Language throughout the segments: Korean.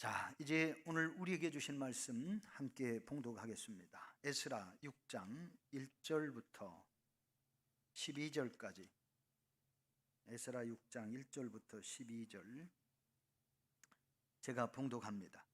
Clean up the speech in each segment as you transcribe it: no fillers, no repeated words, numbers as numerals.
자, 이제 오늘 우리에게 주신 말씀 함께 봉독하겠습니다. 에스라 6장 1절부터 12절까지. 에스라 6장 1절부터 12절 제가 봉독합니다.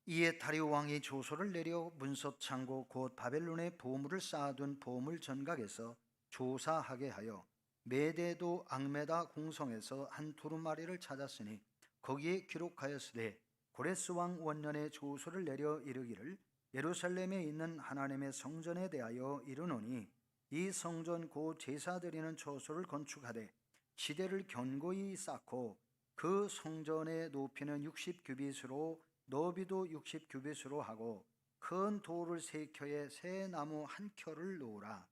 이에 다리오 왕이 조서를 내려 문서 창고 곧 바벨론에 보물을 쌓아둔 보물 전각에서 조사하게 하여 메데도 악메다 공성에서 한 두루마리를 찾았으니 거기에 기록하였으되 고레스 왕 원년에 조서를 내려 이르기를 예루살렘에 있는 하나님의 성전에 대하여 이르노니 이 성전 곧 제사 드리는 처소를 건축하되 지대를 견고히 쌓고 그 성전의 높이는 60규빗으로 너비도 60규빗으로 하고 큰 돌을 세 켜에 새 나무 한 켜를 놓으라.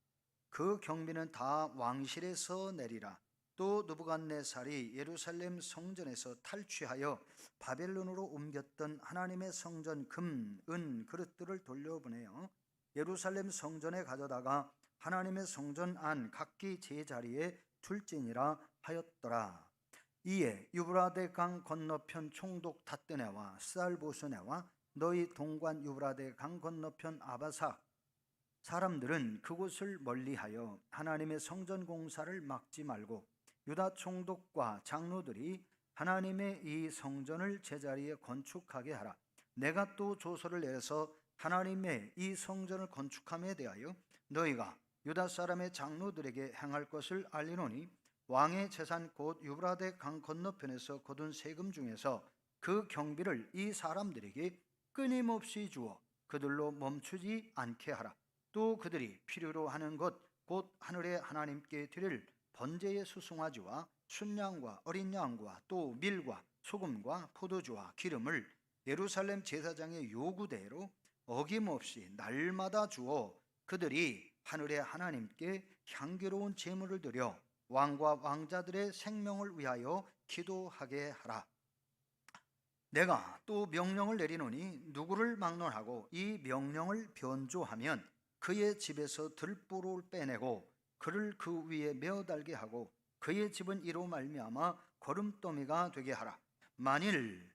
그 경비는 다 왕실에서 내리라. 또 느부갓네살이 예루살렘 성전에서 탈취하여 바벨론으로 옮겼던 하나님의 성전 금, 은 그릇들을 돌려보내어 예루살렘 성전에 가져다가 하나님의 성전 안 각기 제자리에 둘지니라 하였더라. 이에 유브라데 강 건너편 총독 닷드네와 스알보스네와 너희 동관 유브라데 강 건너편 아바삭 사람들은 그곳을 멀리하여 하나님의 성전 공사를 막지 말고 유다 총독과 장로들이 하나님의 이 성전을 제자리에 건축하게 하라. 내가 또 조서를 내려서 하나님의 이 성전을 건축함에 대하여 너희가 유다 사람의 장로들에게 행할 것을 알리노니 왕의 재산 곧 유브라데 강 건너편에서 거둔 세금 중에서 그 경비를 이 사람들에게 끊임없이 주어 그들로 멈추지 않게 하라. 또 그들이 필요로 하는 것 곧 하늘의 하나님께 드릴 번제의 수송아지와 순양과 어린 양과 또 밀과 소금과 포도주와 기름을 예루살렘 제사장의 요구대로 어김없이 날마다 주어 그들이 하늘의 하나님께 향기로운 제물을 드려 왕과 왕자들의 생명을 위하여 기도하게 하라. 내가 또 명령을 내리노니 누구를 막론하고 이 명령을 변조하면 그의 집에서 들보를 빼내고 그를 그 위에 메어 달게 하고 그의 집은 이로 말미암아 거름더미가 되게 하라. 만일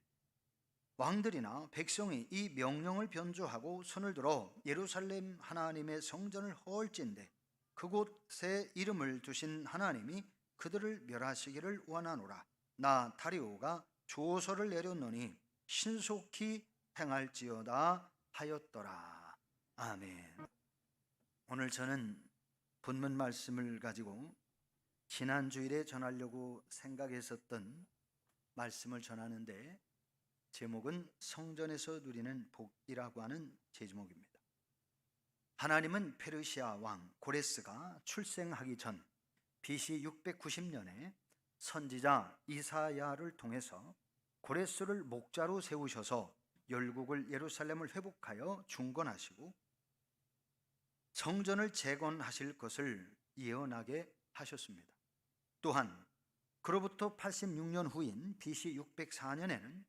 왕들이나 백성이 이 명령을 변조하고 손을 들어 예루살렘 하나님의 성전을 허을진대 그곳에 이름을 두신 하나님이 그들을 멸하시기를 원하노라. 나 다리오가 조서를 내렸노니 신속히 행할지어다 하였더라. 아멘. 오늘 저는 본문 말씀을 가지고 지난 주일에 전하려고 생각했었던 말씀을 전하는데 제목은 성전에서 누리는 복이라고 하는 제목입니다. 하나님은 페르시아 왕 고레스가 출생하기 전 BC 690년에 선지자 이사야를 통해서 고레스를 목자로 세우셔서 열국을 예루살렘을 회복하여 중건하시고 성전을 재건하실 것을 예언하게 하셨습니다. 또한 그로부터 86년 후인 BC 604년에는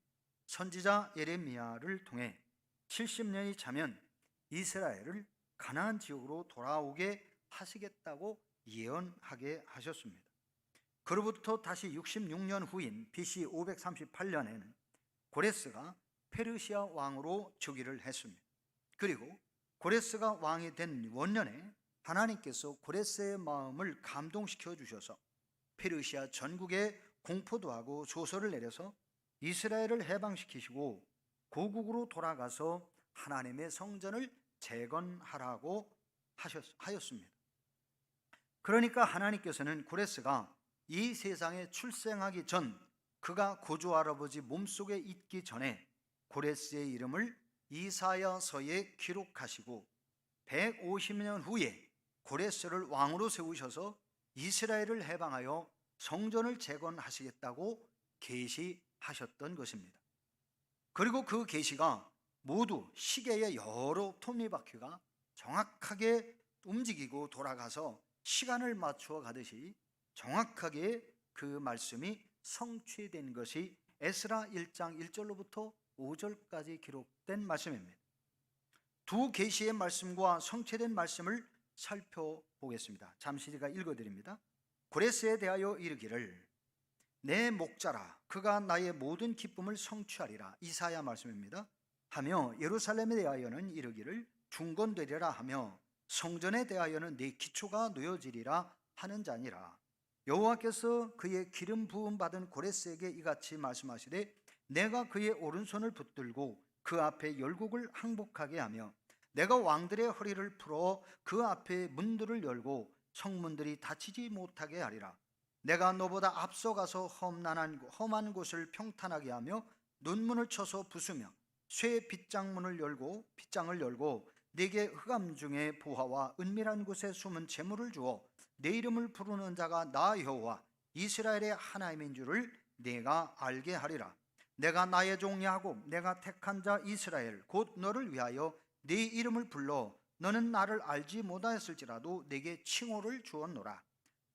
선지자 예레미야를 통해 70년이 차면 이스라엘을 가나안 지역으로 돌아오게 하시겠다고 예언하게 하셨습니다. 그로부터 다시 66년 후인 BC 538년에는 고레스가 페르시아 왕으로 즉위를 했습니다. 그리고 고레스가 왕이 된 원년에 하나님께서 고레스의 마음을 감동시켜 주셔서 페르시아 전국에 공포도 하고 조서를 내려서 이스라엘을 해방시키시고 고국으로 돌아가서 하나님의 성전을 재건하라고 하였습니다. 그러니까 하나님께서는 고레스가 이 세상에 출생하기 전 그가 고조할아버지 몸속에 있기 전에 고레스의 이름을 이사야서에 기록하시고 150년 후에 고레스를 왕으로 세우셔서 이스라엘을 해방하여 성전을 재건하시겠다고 계시하셨던 것입니다. 그리고 그 계시가 모두 시계의 여러 톱니바퀴가 정확하게 움직이고 돌아가서 시간을 맞추어 가듯이 정확하게 그 말씀이 성취된 것이 에스라 1장 1절로부터 5절까지 기록된 말씀입니다. 두 계시의 말씀과 성취된 말씀을 살펴보겠습니다. 잠시 제가 읽어드립니다. 고레스에 대하여 이르기를 내 목자라 그가 나의 모든 기쁨을 성취하리라. 이사야 말씀입니다. 하며 예루살렘에 대하여는 이르기를 중건되리라 하며 성전에 대하여는 내 기초가 놓여지리라 하는 자니라. 여호와께서 그의 기름 부음 받은 고레스에게 이같이 말씀하시되 내가 그의 오른손을 붙들고 그 앞에 열국을 항복하게 하며 내가 왕들의 허리를 풀어 그 앞에 문들을 열고 성문들이 닫히지 못하게 하리라. 내가 너보다 앞서가서 험한 곳을 평탄하게 하며 논문을 쳐서 부수며 쇠 빗장을 열고 네게 흑암 중에 보화와 은밀한 곳에 숨은 재물을 주어 내 이름을 부르는 자가 나 여호와 이스라엘의 하나님인 줄을 내가 알게 하리라. 내가 나의 종 야곱 내가 택한 자 이스라엘 곧 너를 위하여 네 이름을 불러 너는 나를 알지 못하였을지라도 내게 칭호를 주었노라.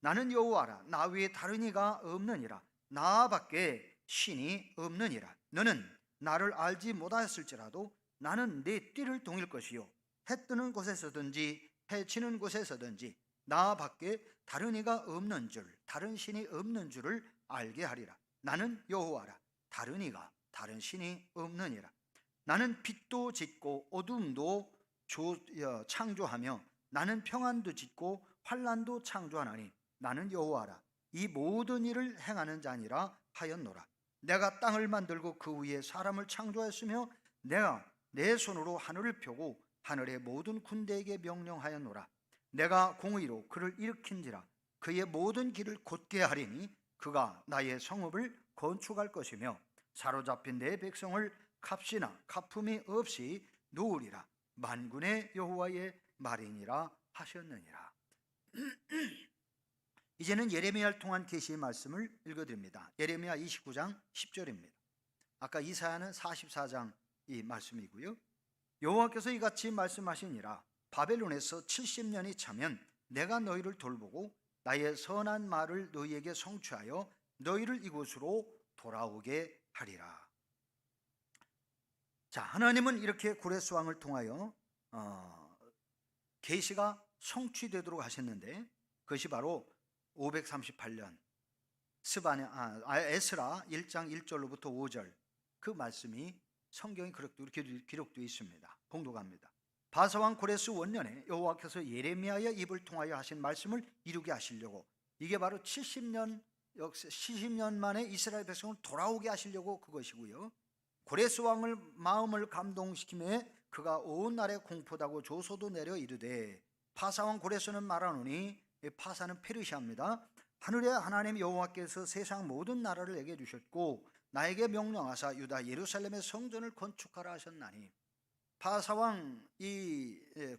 나는 여호와라 나 외에 다른 이가 없느니라. 나밖에 신이 없느니라. 너는 나를 알지 못하였을지라도 나는 내 띠를 동일 것이요 해 뜨는 곳에서든지 해 지는 곳에서든지 나밖에 다른 이가 없는 줄 다른 신이 없는 줄을 알게 하리라. 나는 여호와라 다른 이가 다른 신이 없느니라. 나는 빛도 짓고 어둠도 창조하며 나는 평안도 짓고 환난도 창조하나니 나는 여호와라 이 모든 일을 행하는 자니라 하였노라. 내가 땅을 만들고 그 위에 사람을 창조하였으며 내가 내 손으로 하늘을 펴고 하늘의 모든 군대에게 명령하였노라. 내가 공의로 그를 일으킨지라 그의 모든 길을 곧게 하리니 그가 나의 성읍을 건축할 것이며 사로잡힌 내 백성을 값이나 가품이 없이 놓으리라. 만군의 여호와의 말이니라 하셨느니라. 이제는 예레미야를 통한 계시의 말씀을 읽어드립니다. 예레미야 29장 10절입니다. 아까 이사야는 44장 이 말씀이고요. 여호와께서 이같이 말씀하시니라. 바벨론에서 70년이 차면 내가 너희를 돌보고 나의 선한 말을 너희에게 성취하여 너희를 이곳으로 돌아오게 하리라. 자, 하나님은 이렇게 고레스 왕을 통하여 계시가 성취되도록 하셨는데 그것이 바로 538년 에스라 1장 1절로부터 5절 그 말씀이 성경에 그렇게 기록되어 있습니다. 봉독합니다. 바사왕 고레스 원년에 여호와께서 예레미야의 입을 통하여 하신 말씀을 이루게 하시려고 이게 바로 70년 만에 이스라엘 백성을 돌아오게 하시려고 그것이고요. 고레스 왕을 마음을 감동시키며 그가 온 날에 공포하고 조소도 내려 이르되 파사왕 고레스는 말하노니 파사는 페르시아입니다. 하늘의 하나님 여호와께서 세상 모든 나라를 내게 주셨고 나에게 명령하사 유다 예루살렘의 성전을 건축하라 하셨나니 파사왕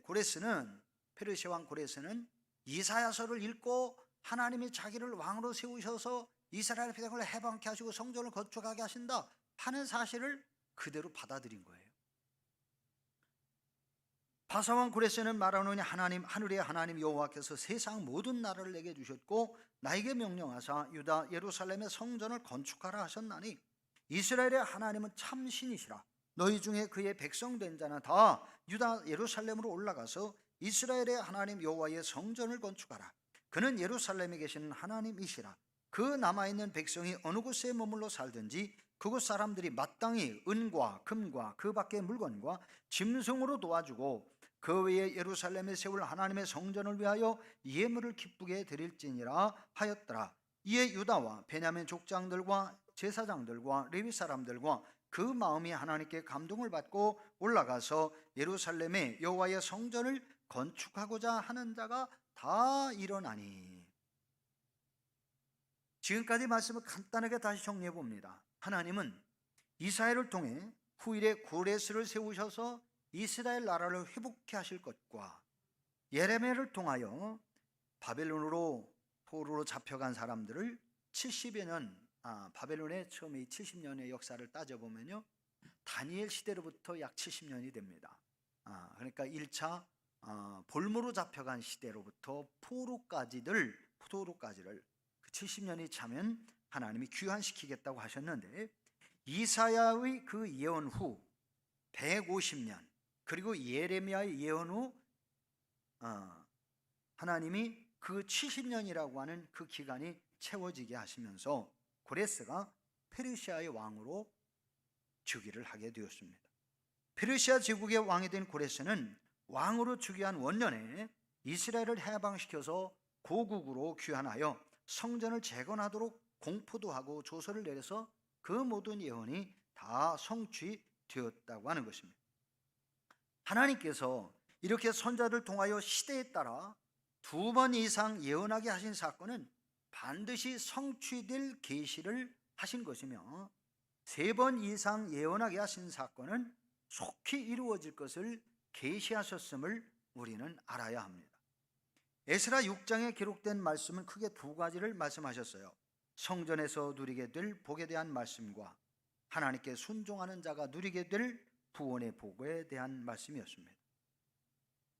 고레스는 페르시아 왕 고레스는 이사야서를 읽고 하나님이 자기를 왕으로 세우셔서 이스라엘 백성을 해방케 하시고 성전을 건축하게 하신다 하는 사실을 그대로 받아들인 거예요. 바사왕 고레스는 말하노니 하늘의 하나님 여호와께서 세상 모든 나라를 내게 주셨고 나에게 명령하사 유다 예루살렘의 성전을 건축하라 하셨나니 이스라엘의 하나님은 참 신이시라. 너희 중에 그의 백성 된 자는 다 유다 예루살렘으로 올라가서 이스라엘의 하나님 여호와의 성전을 건축하라. 그는 예루살렘에 계시는 하나님이시라. 그 남아있는 백성이 어느 곳에 머물러 살든지 그곳 사람들이 마땅히 은과 금과 그 밖의 물건과 짐승으로 도와주고 그 외에 예루살렘에 세울 하나님의 성전을 위하여 예물을 기쁘게 드릴지니라 하였더라. 이에 유다와 베냐민 족장들과 제사장들과 레위 사람들과 그 마음이 하나님께 감동을 받고 올라가서 예루살렘에 여호와의 성전을 건축하고자 하는 자가 다 일어나니. 지금까지 말씀을 간단하게 다시 정리해 봅니다. 하나님은 이스라엘을 통해 후일에 고레스를 세우셔서 이스라엘 나라를 회복케 하실 것과 예레미야를 통하여 바벨론으로 포로로 잡혀간 사람들을 70여 년 바벨론의 처음에 70년의 역사를 따져보면요 다니엘 시대로부터 약 70년이 됩니다. 그러니까 1차 볼모로 잡혀간 시대로부터 포로까지를 그 70년이 차면 하나님이 귀환시키겠다고 하셨는데 이사야의 그 예언 후 150년 그리고 예레미야의 예언 후 하나님이 그 70년이라고 하는 그 기간이 채워지게 하시면서 고레스가 페르시아의 왕으로 즉위를 하게 되었습니다. 페르시아 제국의 왕이 된 고레스는 왕으로 즉위한 원년에 이스라엘을 해방시켜서 고국으로 귀환하여 성전을 재건하도록 공포도 하고 조서를 내려서 그 모든 예언이 다 성취되었다고 하는 것입니다. 하나님께서 이렇게 선자를 통하여 시대에 따라 2번 이상 예언하게 하신 사건은 반드시 성취될 계시를 하신 것이며 3번 이상 예언하게 하신 사건은 속히 이루어질 것을 계시하셨음을 우리는 알아야 합니다. 에스라 6장에 기록된 말씀은 크게 2가지를 말씀하셨어요. 성전에서 누리게 될 복에 대한 말씀과 하나님께 순종하는 자가 누리게 될 구원의 복에 대한 말씀이었습니다.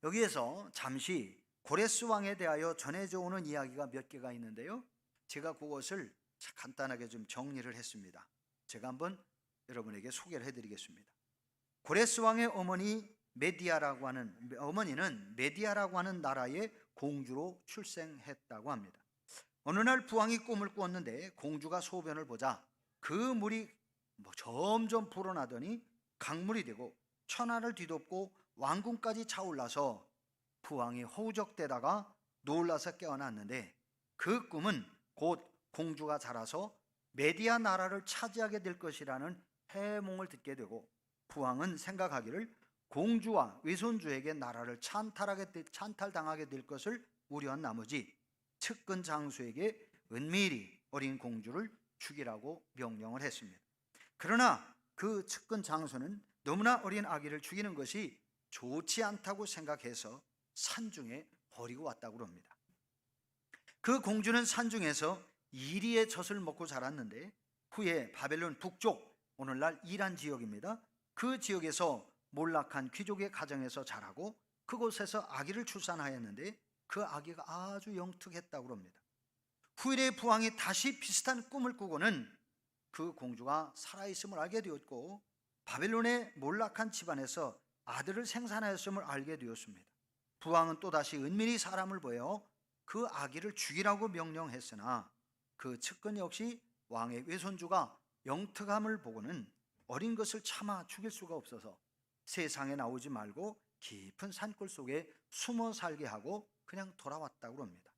여기에서 잠시 고레스 왕에 대하여 전해져 오는 이야기가 몇 개가 있는데요, 제가 그것을 간단하게 좀 정리를 했습니다. 제가 한번 여러분에게 소개를 해드리겠습니다. 고레스 왕의 어머니는 메디아라고 하는 나라의 공주로 출생했다고 합니다. 어느 날 부왕이 꿈을 꾸었는데 공주가 소변을 보자 그 물이 점점 불어나더니 강물이 되고 천하를 뒤덮고 왕궁까지 차올라서 부왕이 허우적대다가 놀라서 깨어났는데, 그 꿈은 곧 공주가 자라서 메디아 나라를 차지하게 될 것이라는 해몽을 듣게 되고, 부왕은 생각하기를 공주와 외손주에게 나라를 찬탈당하게 될 것을 우려한 나머지 측근 장수에게 은밀히 어린 공주를 죽이라고 명령을 했습니다. 그러나 그 측근 장수는 너무나 어린 아기를 죽이는 것이 좋지 않다고 생각해서 산중에 버리고 왔다고 합니다. 그 공주는 산중에서 이리의 젖을 먹고 자랐는데, 후에 바벨론 북쪽, 오늘날 이란 지역입니다, 그 지역에서 몰락한 귀족의 가정에서 자라고 그곳에서 아기를 출산하였는데 그 아기가 아주 영특했다고 합니다. 후일에 부왕이 다시 비슷한 꿈을 꾸고는 그 공주가 살아있음을 알게 되었고 바벨론의 몰락한 집안에서 아들을 생산하였음을 알게 되었습니다. 부왕은 또다시 은밀히 사람을 보여 그 아기를 죽이라고 명령했으나 그 측근 역시 왕의 외손주가 영특함을 보고는 어린 것을 차마 죽일 수가 없어서 세상에 나오지 말고 깊은 산골 속에 숨어 살게 하고 그냥 돌아왔다고 합니다.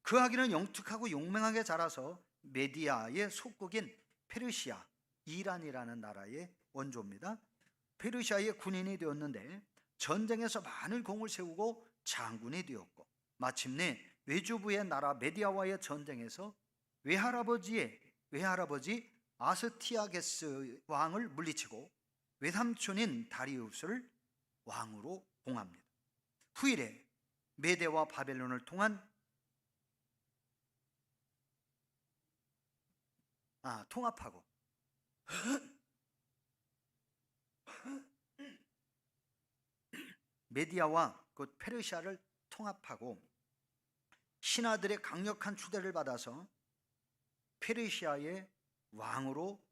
그 아기는 영특하고 용맹하게 자라서 메디아의 속국인 페르시아, 이란이라는 나라의 원조입니다. 페르시아의 군인이 되었는데 전쟁에서 많은 공을 세우고 장군이 되었고, 마침내 외주부의 나라 메디아와의 전쟁에서 외할아버지 아스티아게스 왕을 물리치고 외삼촌인 다리우스를 왕으로 봉합니다. 후일에 메대와 바벨론을 통합하고 메디아와 그 페르시아를 통합하고 신하들의 강력한 추대를 받아서 페르시아의 왕으로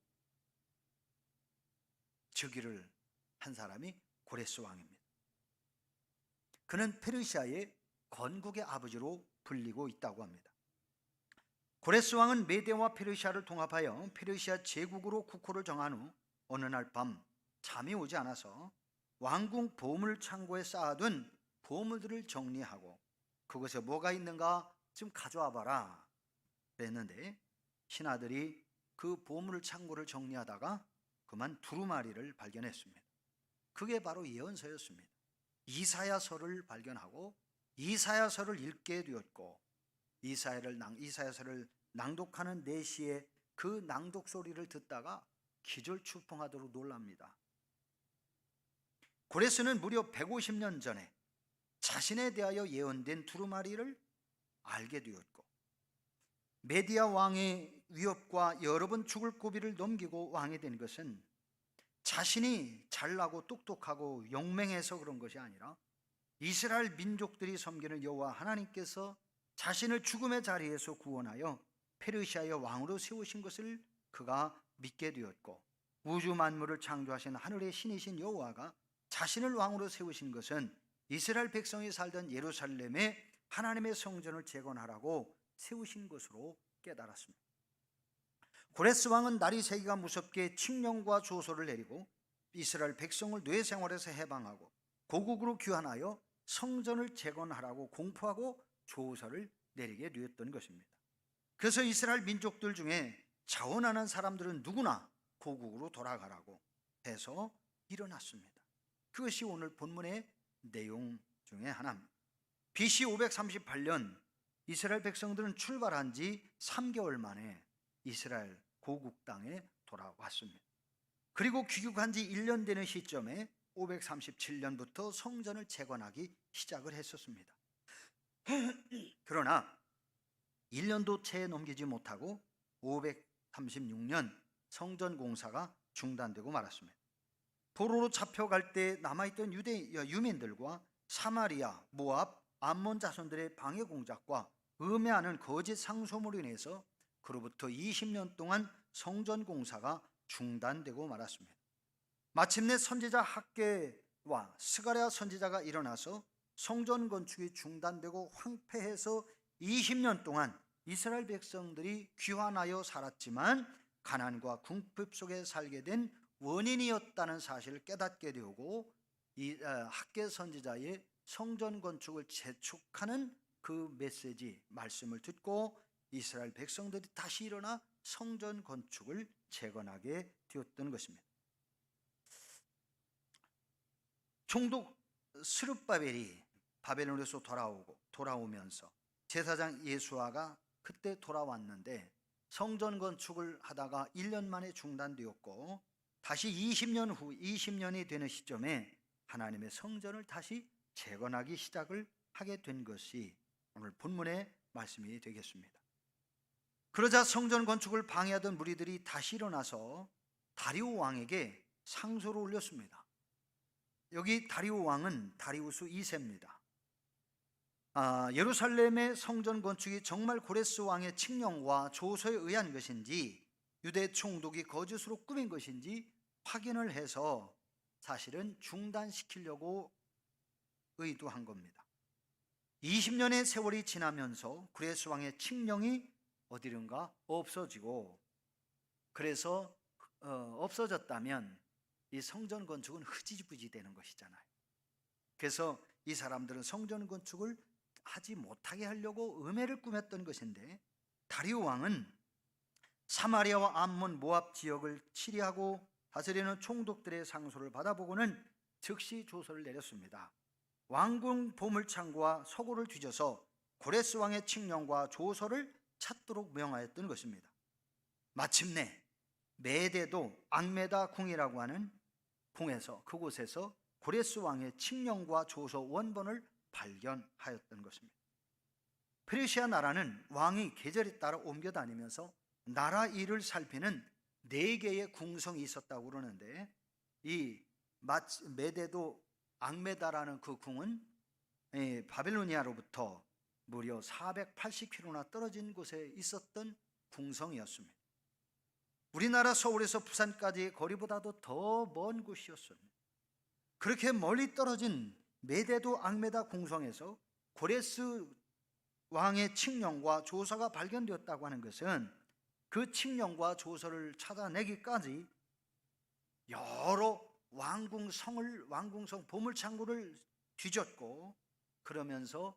즉위를 한 사람이 고레스 왕입니다. 그는 페르시아의 건국의 아버지로 불리고 있다고 합니다. 고레스 왕은 메대와 페르시아를 통합하여 페르시아 제국으로 국호를 정한 후 어느 날 밤 잠이 오지 않아서 왕궁 보물 창고에 쌓아둔 보물들을 정리하고 그곳에 뭐가 있는가 좀 가져와 봐라 그랬는데, 신하들이 그 보물 창고를 정리하다가 그만 두루마리를 발견했습니다. 그게 바로 예언서였습니다. 이사야서를 발견하고 이사야서를 읽게 되었고, 이사야서를 낭독하는 내시의 그 낭독 소리를 듣다가 기절추풍하도록 놀랍니다. 고레스는 무려 150년 전에 자신에 대하여 예언된 두루마리를 알게 되었고, 메디아 왕의 위협과 여러 번 죽을 고비를 넘기고 왕이 된 것은 자신이 잘나고 똑똑하고 용맹해서 그런 것이 아니라 이스라엘 민족들이 섬기는 여호와 하나님께서 자신을 죽음의 자리에서 구원하여 페르시아의 왕으로 세우신 것을 그가 믿게 되었고, 우주 만물을 창조하신 하늘의 신이신 여호와가 자신을 왕으로 세우신 것은 이스라엘 백성이 살던 예루살렘에 하나님의 성전을 재건하라고 세우신 것으로 깨달았습니다. 고레스 왕은 날이 새기가 무섭게 칙령과 조서를 내리고 이스라엘 백성을 노예 생활에서 해방하고 고국으로 귀환하여 성전을 재건하라고 공포하고 조서를 내리게 되었던 것입니다. 그래서 이스라엘 민족들 중에 자원하는 사람들은 누구나 고국으로 돌아가라고 해서 일어났습니다. 그것이 오늘 본문의 내용 중에 하나입니다. BC 538년 이스라엘 백성들은 출발한 지 3개월 만에 이스라엘 고국 땅에 돌아왔습니다. 그리고 귀국한 지 1년 되는 시점에 537년부터 성전을 재건하기 시작을 했었습니다. 그러나 1년도 채 넘기지 못하고 536년 성전 공사가 중단되고 말았습니다. 포로로 잡혀갈 때 남아있던 유민들과 사마리아, 모압, 암몬 자손들의 방해 공작과 음해하는 거짓 상소물로 인해서 그로부터 20년 동안 성전 공사가 중단되고 말았습니다. 마침내 선지자 학개와 스가랴 선지자가 일어나서 성전 건축이 중단되고 황폐해서 20년 동안 이스라엘 백성들이 귀환하여 살았지만 가난과 궁핍 속에 살게 된 원인이었다는 사실을 깨닫게 되고 이 학개 선지자의 성전 건축을 재촉하는 그 메시지 말씀을 듣고 이스라엘 백성들이 다시 일어나 성전 건축을 재건하게 되었던 것입니다. 총독 스룹바벨이 바벨론에서 돌아오면서 제사장 예수아가 그때 돌아왔는데 성전 건축을 하다가 1년 만에 중단되었고 다시 20년이 되는 시점에 하나님의 성전을 다시 재건하기 시작을 하게 된 것이 오늘 본문의 말씀이 되겠습니다. 그러자 성전 건축을 방해하던 무리들이 다시 일어나서 다리오 왕에게 상소를 올렸습니다. 여기 다리오 왕은 다리우스 2세입니다. 예루살렘의 성전 건축이 정말 고레스 왕의 칙령과 조서에 의한 것인지 유대 총독이 거짓으로 꾸민 것인지 확인을 해서 사실은 중단시키려고 의도한 겁니다. 20년의 세월이 지나면서 고레스 왕의 칙령이 어디론가 없어지고 그래서 없어졌다면 이 성전 건축은 흐지부지 되는 것이잖아요. 그래서 이 사람들은 성전 건축을 하지 못하게 하려고 음해를 꾸몄던 것인데 다리오 왕은 사마리아와 암몬 모압 지역을 치리하고 다스리는 총독들의 상소를 받아보고는 즉시 조서를 내렸습니다. 왕궁 보물창고와 서고를 뒤져서 고레스 왕의 칙령과 조서를 찾도록 명하였던 것입니다. 마침내 메대도 앙메다 궁이라고 하는 궁에서 그곳에서 고레스 왕의 칙령과 조서 원본을 발견하였던 것입니다. 페르시아 나라는 왕이 계절에 따라 옮겨 다니면서 나라 일을 살피는 4개의 궁성이 있었다고 그러는데 이 메대도 앙메다라는 그 궁은 바벨로니아로부터 무려 480km나 떨어진 곳에 있었던 궁성이었습니다. 우리나라 서울에서 부산까지의 거리보다도 더 먼 곳이었습니다. 그렇게 멀리 떨어진 메대도 앙메다 궁성에서 고레스 왕의 칙령과 조서가 발견되었다고 하는 것은 그 칙령과 조서를 찾아내기까지 여러 왕궁성 보물창고를 뒤졌고 그러면서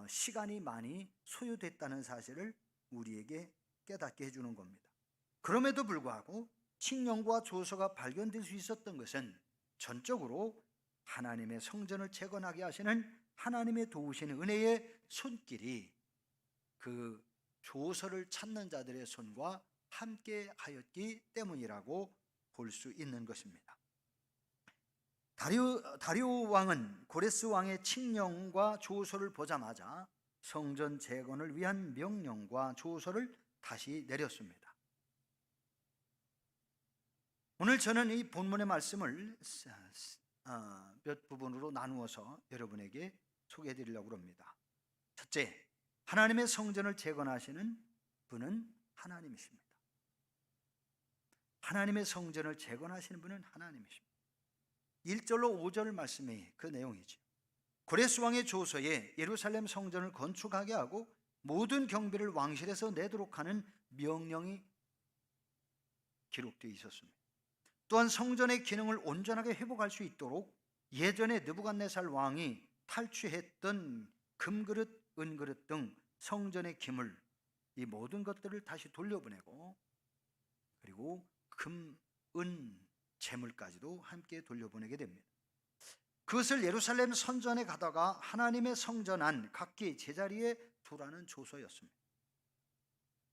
시간이 많이 소요됐다는 사실을 우리에게 깨닫게 해주는 겁니다. 그럼에도 불구하고 칙령과 조서가 발견될 수 있었던 것은 전적으로 하나님의 성전을 재건하게 하시는 하나님의 도우시는 은혜의 손길이 그 조서를 찾는 자들의 손과 함께 하였기 때문이라고 볼 수 있는 것입니다. 다리오 왕은 고레스 왕의 칙령과 조서를 보자마자 성전 재건을 위한 명령과 조서를 다시 내렸습니다. 오늘 저는 이 본문의 말씀을 몇 부분으로 나누어서 여러분에게 소개해 드리려고 합니다. 첫째, 하나님의 성전을 재건하시는 분은 하나님이십니다. 하나님의 성전을 재건하시는 분은 하나님이십니다. 1절로 5절 말씀이 그 내용이죠. 고레스 왕의 조서에 예루살렘 성전을 건축하게 하고 모든 경비를 왕실에서 내도록 하는 명령이 기록되어 있었습니다. 또한 성전의 기능을 온전하게 회복할 수 있도록 예전에 느부갓네살 왕이 탈취했던 금그릇, 은그릇 등 성전의 기물, 이 모든 것들을 다시 돌려보내고, 그리고 금, 은, 재물까지도 함께 돌려보내게 됩니다. 그것을 예루살렘 성전에 가다가 하나님의 성전 안 각기 제자리에 두라는 조서였습니다.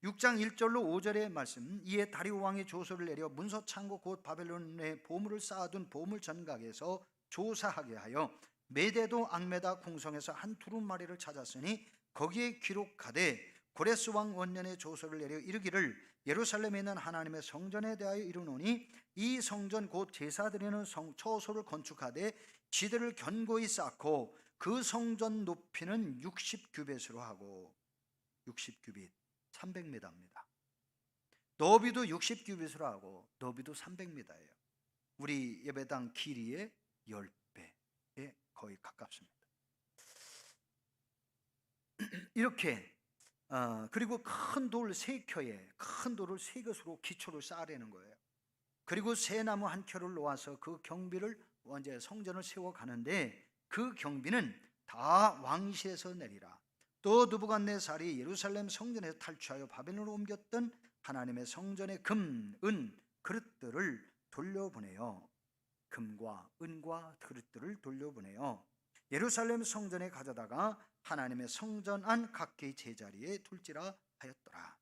6장 1절로 5절의 말씀, 이에 다리오 왕이 조서를 내려 문서 창고 곧 바벨론에 보물을 쌓아둔 보물 전각에서 조사하게 하여 메데도 앙메다 궁성에서 한 두루마리를 찾았으니 거기에 기록하되 고레스 왕 원년에 조서를 내려 이르기를 예루살렘에 있는 하나님의 성전에 대하여 이르노니 이 성전 곧 제사 드리는 처소를 건축하되 지대를 견고히 쌓고 그 성전 높이는 60규빗으로 하고, 60규빗 300m입니다. 너비도 60규빗으로 하고 너비도 300m예요. 우리 예배당 길이의 10배에 거의 가깝습니다. 이렇게 그리고 큰 돌 3켜에 큰 돌을 3것으로 기초를 쌓아내는 거예요. 그리고 새 나무 한 켜를 놓아서 그 경비를 이제 성전을 세워가는데, 그 경비는 다 왕실에서 내리라. 또 느부갓네살이 예루살렘 성전에서 탈취하여 바벨론으로 옮겼던 하나님의 성전의 금, 은, 그릇들을 돌려보내요. 금과 은과 그릇들을 돌려보내요. 예루살렘 성전에 가져다가 하나님의 성전 안 각기 제자리에 둘지라 하였더라.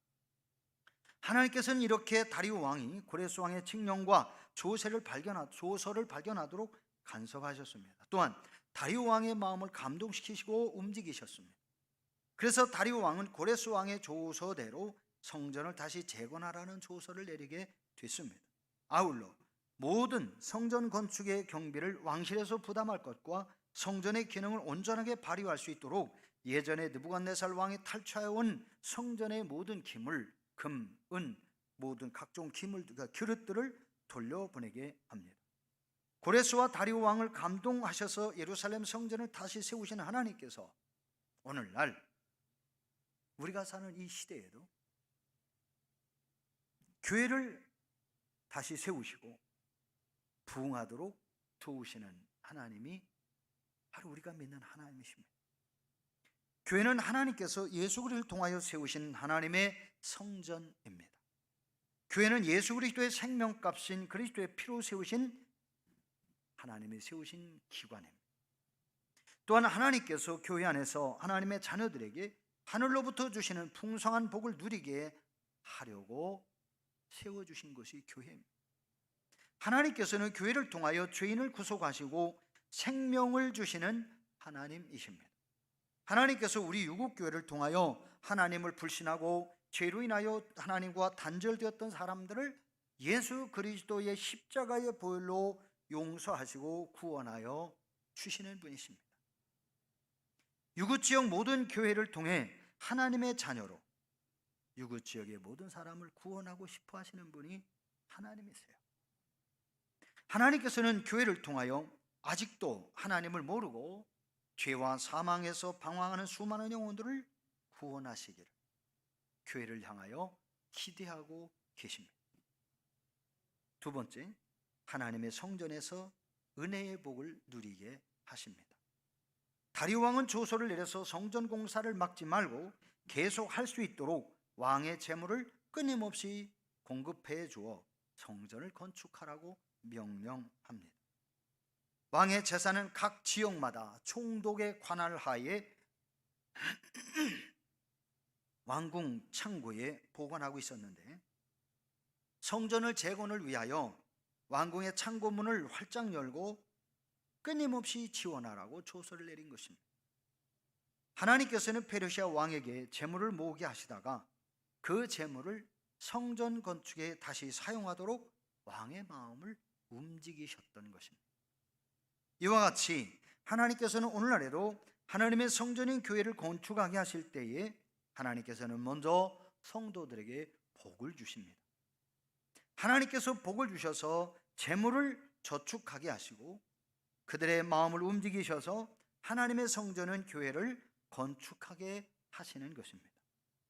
하나님께서는 이렇게 다리오 왕이 고레스 왕의 칙령과 조서를 발견하도록 간섭하셨습니다. 또한 다리오 왕의 마음을 감동시키시고 움직이셨습니다. 그래서 다리오 왕은 고레스 왕의 조서대로 성전을 다시 재건하라는 조서를 내리게 됐습니다. 아울러 모든 성전 건축의 경비를 왕실에서 부담할 것과 성전의 기능을 온전하게 발휘할 수 있도록 예전에 느부갓네살 왕이 탈취하여 온 성전의 모든 기물, 금, 은, 모든 각종 기물, 그릇들을 돌려보내게 합니다. 고레스와 다리오 왕을 감동하셔서 예루살렘 성전을 다시 세우신 하나님께서 오늘날 우리가 사는 이 시대에도 교회를 다시 세우시고 부흥하도록 도우시는 하나님이 바로 우리가 믿는 하나님이십니다. 교회는 하나님께서 예수 그리스도를 통하여 세우신 하나님의 성전입니다. 교회는 예수 그리스도의 생명값인 그리스도의 피로 세우신 하나님이 세우신 기관입니다. 또한 하나님께서 교회 안에서 하나님의 자녀들에게 하늘로부터 주시는 풍성한 복을 누리게 하려고 세워주신 것이 교회입니다. 하나님께서는 교회를 통하여 죄인을 구속하시고 생명을 주시는 하나님이십니다. 하나님께서 우리 유국교회를 통하여 하나님을 불신하고 죄로 인하여 하나님과 단절되었던 사람들을 예수 그리스도의 십자가의 보혈로 용서하시고 구원하여 주시는 분이십니다. 유구지역 모든 교회를 통해 하나님의 자녀로 유구지역의 모든 사람을 구원하고 싶어 하시는 분이 하나님이세요. 하나님께서는 교회를 통하여 아직도 하나님을 모르고 죄와 사망에서 방황하는 수많은 영혼들을 구원하시기를 교회를 향하여 기대하고 계십니다. 두 번째, 하나님의 성전에서 은혜의 복을 누리게 하십니다. 다리오 왕은 조서를 내려서 성전 공사를 막지 말고 계속 할 수 있도록 왕의 재물을 끊임없이 공급해 주어 성전을 건축하라고 명령합니다. 왕의 재산은 각 지역마다 총독의 관할 하에 왕궁 창고에 보관하고 있었는데, 성전을 재건을 위하여 왕궁의 창고문을 활짝 열고 끊임없이 지원하라고 조서를 내린 것입니다. 하나님께서는 페르시아 왕에게 재물을 모으게 하시다가 그 재물을 성전 건축에 다시 사용하도록 왕의 마음을 움직이셨던 것입니다. 이와 같이 하나님께서는 오늘날에도 하나님의 성전인 교회를 건축하게 하실 때에 하나님께서는 먼저 성도들에게 복을 주십니다. 하나님께서 복을 주셔서 재물을 저축하게 하시고 그들의 마음을 움직이셔서 하나님의 성전은 교회를 건축하게 하시는 것입니다.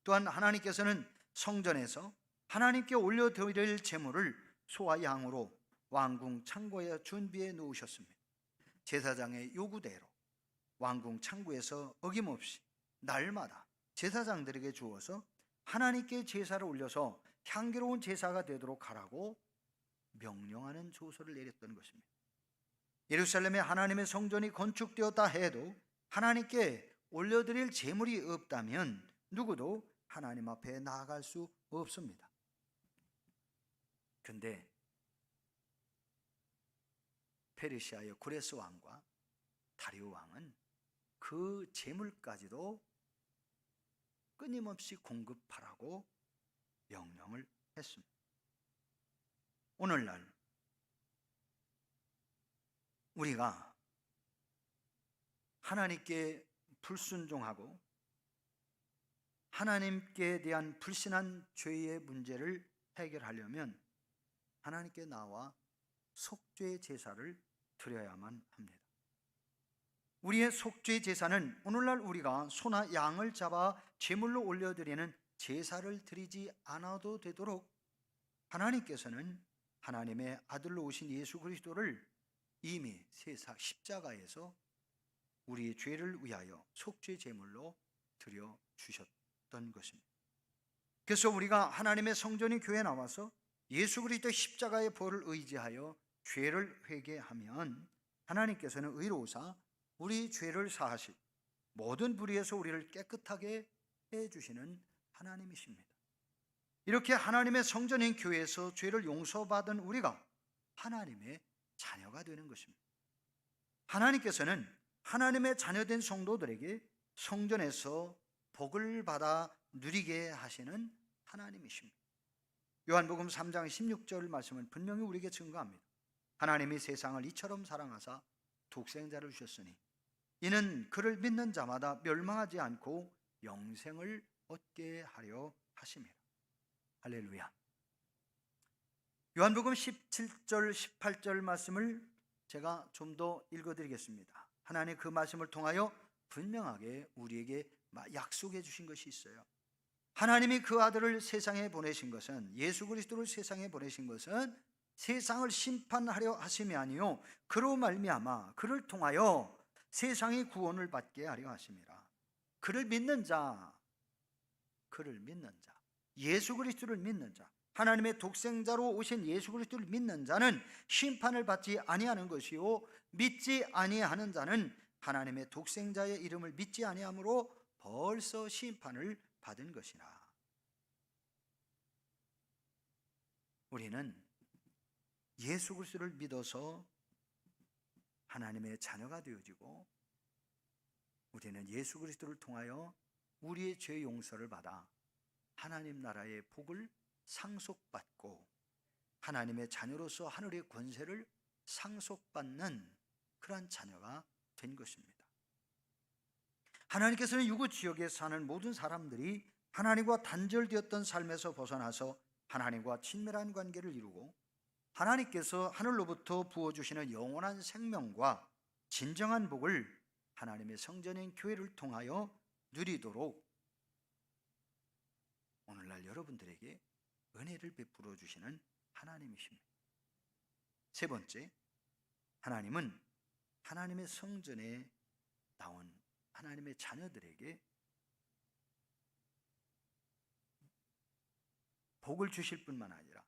또한 하나님께서는 성전에서 하나님께 올려드릴 제물을 소와 양으로 왕궁 창고에 준비해 놓으셨습니다. 제사장의 요구대로 왕궁 창고에서 어김없이 날마다 제사장들에게 주어서 하나님께 제사를 올려서 향기로운 제사가 되도록 하라고 명령하는 조서를 내렸던 것입니다. 예루살렘에 하나님의 성전이 건축되었다 해도 하나님께 올려드릴 제물이 없다면 누구도 하나님 앞에 나아갈 수 없습니다. 근데 페르시아의 고레스 왕과 다리오 왕은 그 제물까지도 끊임없이 공급하라고 명령을 했습니다. 오늘날 우리가 하나님께 불순종하고 하나님께 대한 불신한 죄의 문제를 해결하려면 하나님께 나와 속죄 제사를 드려야만 합니다. 우리의 속죄 제사는 오늘날 우리가 소나 양을 잡아 제물로 올려드리는 제사를 드리지 않아도 되도록 하나님께서는 하나님의 아들로 오신 예수 그리스도를 이미 세상 십자가에서 우리의 죄를 위하여 속죄 제물로 드려 주셨던 것입니다. 그래서 우리가 하나님의 성전인 교회에 나와서 예수 그리스도의 십자가의 보혈을 의지하여 죄를 회개하면 하나님께서는 의로우사 우리 죄를 사하시고 모든 불의에서 우리를 깨끗하게 해주시는 하나님이십니다. 이렇게 하나님의 성전인 교회에서 죄를 용서받은 우리가 하나님의 자녀가 되는 것입니다. 하나님께서는 하나님의 자녀된 성도들에게 성전에서 복을 받아 누리게 하시는 하나님이십니다. 요한복음 3장 16절 말씀은 분명히 우리에게 증거합니다. 하나님이 세상을 이처럼 사랑하사 독생자를 주셨으니 이는 그를 믿는 자마다 멸망하지 않고 영생을 얻게 하려 하심이라. 할렐루야. 요한복음 17절 18절 말씀을 제가 좀 더 읽어드리겠습니다. 하나님 그 말씀을 통하여 분명하게 우리에게 약속해 주신 것이 있어요. 하나님이 그 아들을 세상에 보내신 것은, 예수 그리스도를 세상에 보내신 것은 세상을 심판하려 하심이 아니요 그로 말미암아 그를 통하여 세상이 구원을 받게 하려 하심이라. 그를 믿는 자, 예수 그리스도를 믿는 자, 하나님의 독생자로 오신 예수 그리스도를 믿는 자는 심판을 받지 아니하는 것이요 믿지 아니하는 자는 하나님의 독생자의 이름을 믿지 아니하므로 벌써 심판을 받은 것이라. 우리는 예수 그리스도를 믿어서 하나님의 자녀가 되어지고, 우리는 예수 그리스도를 통하여 우리의 죄 용서를 받아 하나님 나라의 복을 상속받고 하나님의 자녀로서 하늘의 권세를 상속받는 그러한 자녀가 된 것입니다. 하나님께서는 유구 지역에 사는 모든 사람들이 하나님과 단절되었던 삶에서 벗어나서 하나님과 친밀한 관계를 이루고 하나님께서 하늘로부터 부어주시는 영원한 생명과 진정한 복을 하나님의 성전인 교회를 통하여 누리도록 오늘날 여러분들에게 은혜를 베풀어 주시는 하나님이십니다. 세 번째, 하나님은 하나님의 성전에 나온 하나님의 자녀들에게 복을 주실 뿐만 아니라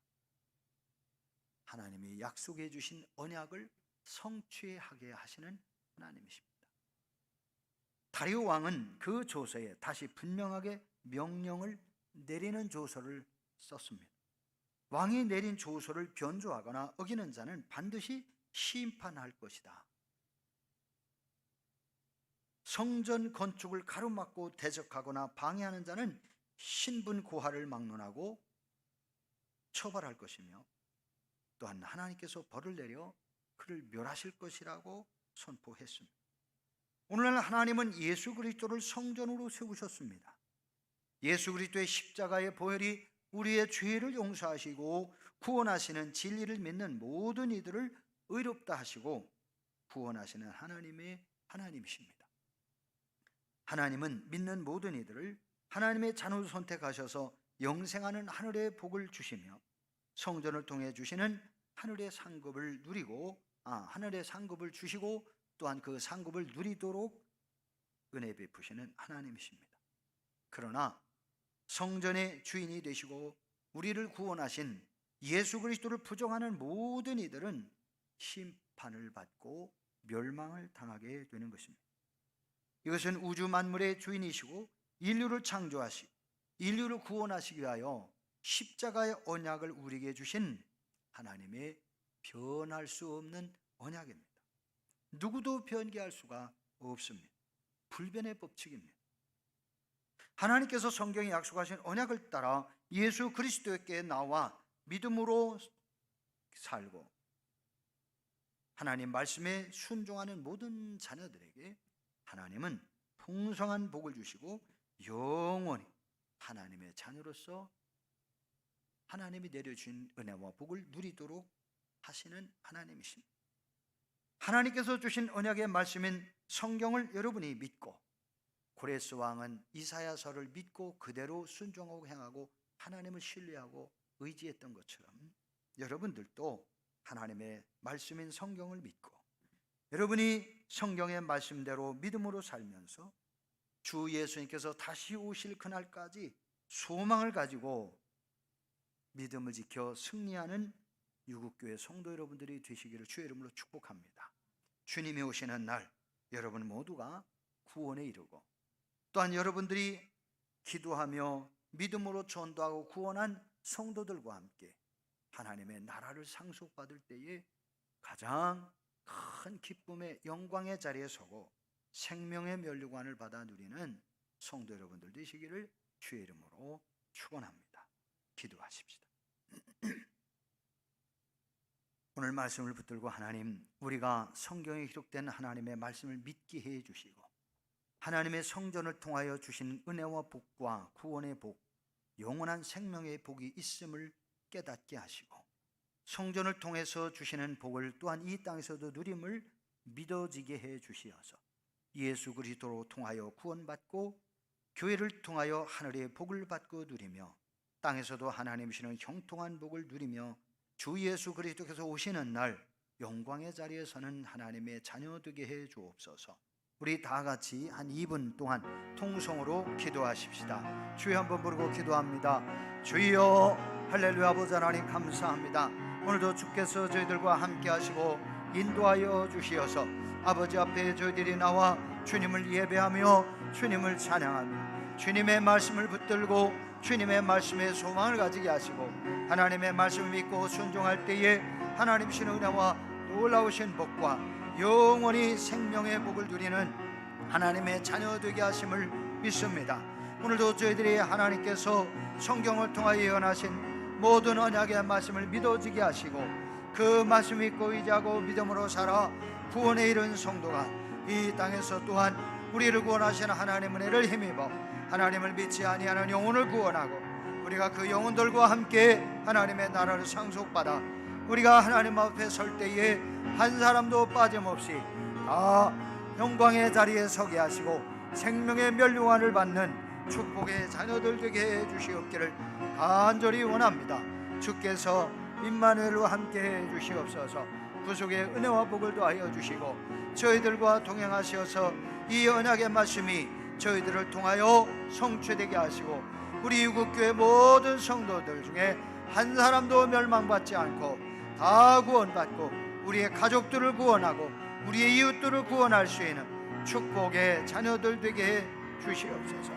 하나님이 약속해 주신 언약을 성취하게 하시는 하나님이십니다. 다리오 왕은 그 조서에 다시 분명하게 명령을 내리는 조서를 썼습니다. 왕이 내린 조서를 변조하거나 어기는 자는 반드시 심판할 것이다. 성전 건축을 가로막고 대적하거나 방해하는 자는 신분 고하를 막론하고 처벌할 것이며, 또한 하나님께서 벌을 내려 그를 멸하실 것이라고 선포했습니다. 오늘날 하나님은 예수 그리스도를 성전으로 세우셨습니다. 예수 그리스도의 십자가의 보혈이 우리의 죄를 용서하시고 구원하시는 진리를 믿는 모든 이들을 의롭다 하시고 구원하시는 하나님의 하나님이십니다. 하나님은 믿는 모든 이들을 하나님의 자녀로 선택하셔서 영생하는 하늘의 복을 주시며 성전을 통해 주시는 하늘의 상급을 누리고 하늘의 상급을 주시고 또한 그 상급을 누리도록 은혜 베푸시는 하나님이십니다. 그러나 성전의 주인이 되시고 우리를 구원하신 예수 그리스도를 부정하는 모든 이들은 심판을 받고 멸망을 당하게 되는 것입니다. 이것은 우주 만물의 주인이시고 인류를 창조하시고 인류를 구원하시기 위하여 십자가의 언약을 우리에게 주신 하나님의 변할 수 없는 언약입니다. 누구도 변개할 수가 없습니다. 불변의 법칙입니다. 하나님께서 성경에 약속하신 언약을 따라 예수 그리스도께 나와 믿음으로 살고 하나님 말씀에 순종하는 모든 자녀들에게 하나님은 풍성한 복을 주시고 영원히 하나님의 자녀로서 하나님이 내려주신 은혜와 복을 누리도록 하시는 하나님이십니다. 하나님께서 주신 언약의 말씀인 성경을 여러분이 믿고 고레스 왕은 이사야서를 믿고 그대로 순종하고 행하고 하나님을 신뢰하고 의지했던 것처럼 여러분들도 하나님의 말씀인 성경을 믿고 여러분이 성경의 말씀대로 믿음으로 살면서 주 예수님께서 다시 오실 그날까지 소망을 가지고 믿음을 지켜 승리하는 유국교회 성도 여러분들이 되시기를 주의 이름으로 축복합니다. 주님이 오시는 날 여러분 모두가 구원에 이르고 또한 여러분들이 기도하며 믿음으로 전도하고 구원한 성도들과 함께 하나님의 나라를 상속받을 때에 가장 큰 기쁨의 영광의 자리에 서고 생명의 면류관을 받아 누리는 성도 여러분들 되시기를 주의 이름으로 축원합니다. 기도하십시다. 오늘 말씀을 붙들고 하나님, 우리가 성경에 기록된 하나님의 말씀을 믿게 해 주시고 하나님의 성전을 통하여 주신 은혜와 복과 구원의 복, 영원한 생명의 복이 있음을 깨닫게 하시고 성전을 통해서 주시는 복을 또한 이 땅에서도 누림을 믿어지게 해 주시어서 예수 그리스도로 통하여 구원받고 교회를 통하여 하늘의 복을 받고 누리며 땅에서도 하나님 주시는 형통한 복을 누리며 주 예수 그리스도께서 오시는 날 영광의 자리에 서는 하나님의 자녀 되게 해 주옵소서. 우리 다 같이 한 2분 동안 통성으로 기도하십시다. 주여 한번 부르고 기도합니다. 주여, 할렐루야. 아버지 하나님 감사합니다. 오늘도 주께서 저희들과 함께 하시고 인도하여 주시어서 아버지 앞에 저희들이 나와 주님을 예배하며 주님을 찬양하며 주님의 말씀을 붙들고 주님의 말씀에 소망을 가지게 하시고 하나님의 말씀을 믿고 순종할 때에 하나님 신 은혜와 놀라우신 복과 영원히 생명의 복을 누리는 하나님의 자녀 되게 하심을 믿습니다. 오늘도 저희들이 하나님께서 성경을 통하여 예언하신 모든 언약의 말씀을 믿어지게 하시고 그 말씀 믿고 의지하고 믿음으로 살아 구원에 이른 성도가 이 땅에서 또한 우리를 구원하시는 하나님 은혜를 힘입어 하나님을 믿지 아니하는 영혼을 구원하고 우리가 그 영혼들과 함께 하나님의 나라를 상속받아 우리가 하나님 앞에 설 때에 한 사람도 빠짐없이 다 영광의 자리에 서게 하시고 생명의 면류관을 받는 축복의 자녀들 되게 해 주시옵기를 간절히 원합니다. 주께서 임마누엘로 함께 해 주시옵소서. 구속의 은혜와 복을 더하여 주시고 저희들과 동행하시어서 이 언약의 말씀이 저희들을 통하여 성취되게 하시고 우리 유국교회 모든 성도들 중에 한 사람도 멸망받지 않고 다 구원받고 우리의 가족들을 구원하고 우리의 이웃들을 구원할 수 있는 축복의 자녀들 되게 해 주시옵소서.